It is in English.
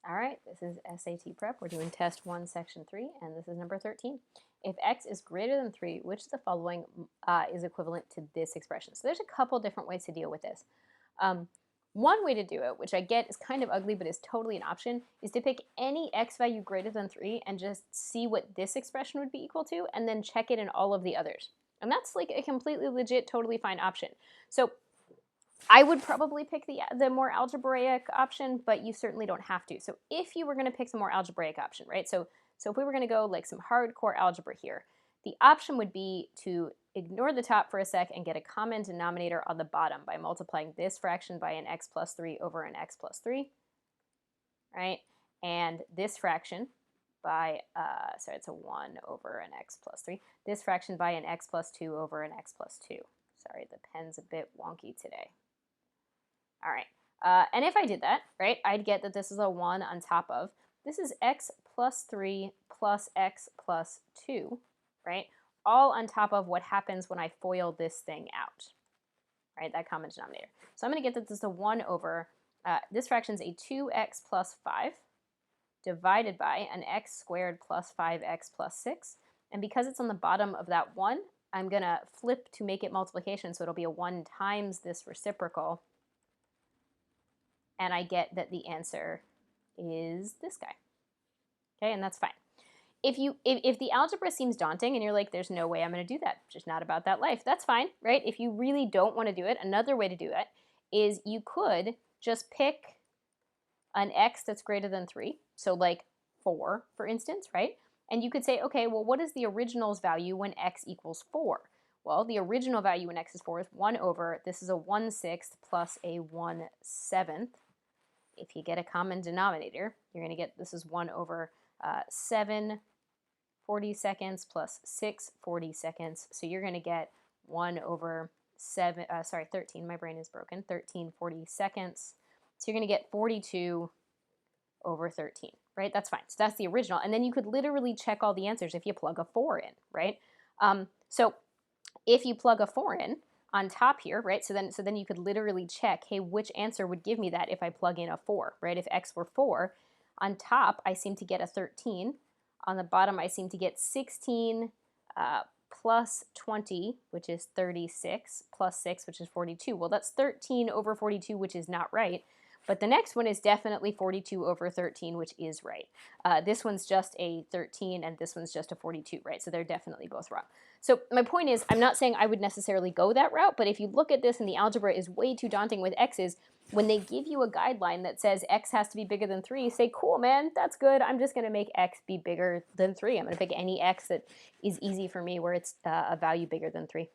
All right, this is SAT prep. We're doing test 1, section 3, and this is number 13. If x is greater than 3, which of the following is equivalent to this expression? So there's a couple different ways to deal with this. One way to do it, which I get is kind of ugly but is totally an option, is to pick any x value greater than 3 and just see what this expression would be equal to, and then check it in all of the others. And that's like a completely legit, totally fine option. So I would probably pick the more algebraic option, but you certainly don't have to. So if you were going to pick the more algebraic option, right? So if we were going to go like some hardcore algebra here, the option would be to ignore the top for a sec and get a common denominator on the bottom by multiplying this fraction by an x plus 3 over an x plus 3, right? And this fraction by, sorry, it's a 1 over an x plus 3. This fraction by an x plus 2 over an x plus 2. Sorry, the pen's a bit wonky today. All right, and if I did that, right, I'd get that this is a 1 on top of, this is x plus 3 plus x plus 2, right, all on top of what happens when I FOIL this thing out, right, that common denominator. So I'm going to get that this is a 1 over, this fraction is a 2x plus 5 divided by an x squared plus 5x plus 6, and because it's on the bottom of that 1, I'm going to flip to make it multiplication, so it'll be a 1 times this reciprocal, and I get that the answer is this guy. Okay, and that's fine. If the algebra seems daunting and you're like, there's no way I'm going to do that, just not about that life, that's fine, right? If you really don't want to do it, another way to do it is you could just pick an x that's greater than 3, so like 4, for instance, right? And you could say, okay, well, what is the original's value when x equals 4? Well, the original value when x is 4 is 1 over, this is a 1/6 plus a 1/7. If you get a common denominator, you're going to get, this is 1 over 7 40 seconds plus 6 40 seconds. So you're going to get 1 over 13, my brain is broken, 13 40 seconds. So you're going to get 42 over 13, right? That's fine. So that's the original. And then you could literally check all the answers if you plug a 4 in, right? So if you plug a 4 in, on top here, right? So then you could literally check, hey, which answer would give me that if I plug in a 4, right? If x were 4, on top I seem to get a 13. On the bottom I seem to get 16 plus 20, which is 36, plus 6, which is 42. Well, that's 13 over 42, which is not right. But the next one is definitely 42 over 13, which is right. This one's just a 13, and this one's just a 42, right? So they're definitely both wrong. So my point is, I'm not saying I would necessarily go that route, but if you look at this and the algebra is way too daunting with x's, when they give you a guideline that says x has to be bigger than 3, say, cool, man, that's good. I'm just going to make x be bigger than 3. I'm going to pick any x that is easy for me where it's a value bigger than 3.